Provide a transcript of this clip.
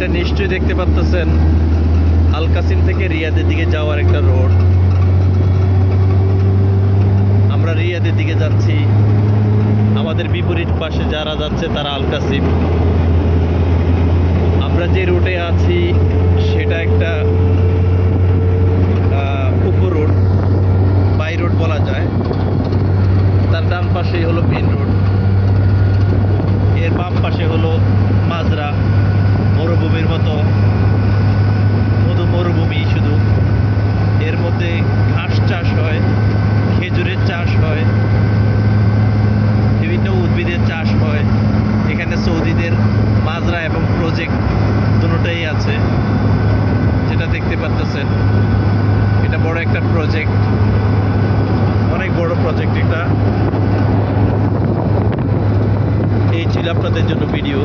এটা নিশ্চয়ই দেখতে পাচ্ছেন আল কাসিম থেকে রিয়াদের দিকে যাওয়ার একটা রোড। আমরা রিয়াদের দিকে যাচ্ছি, আমাদের বিপরীত পাশে যারা যাচ্ছে তারা আল কাসিম। আমরা যে রুটে আছি সেটা একটা উফু রোড, বাই রোড বলা যায়। তার ডান পাশেই হলো মেন রোড, এর বাম পাশে হলো মাজরা, মরুভূমির মতো মরুভূমি শুধু। এর মধ্যে ঘাস চাষ হয়, খেজুরের চাষ হয়, বিভিন্ন উদ্ভিদের চাষ হয়। এখানে সৌদিদের মাজরা এবং প্রজেক্ট দুটোটাই আছে, যেটা দেখতে পাচ্ছেন। এটা বড় একটা প্রজেক্ট, অনেক বড় প্রজেক্ট এটা। এই ছিল আপনাদের জন্য ভিডিও।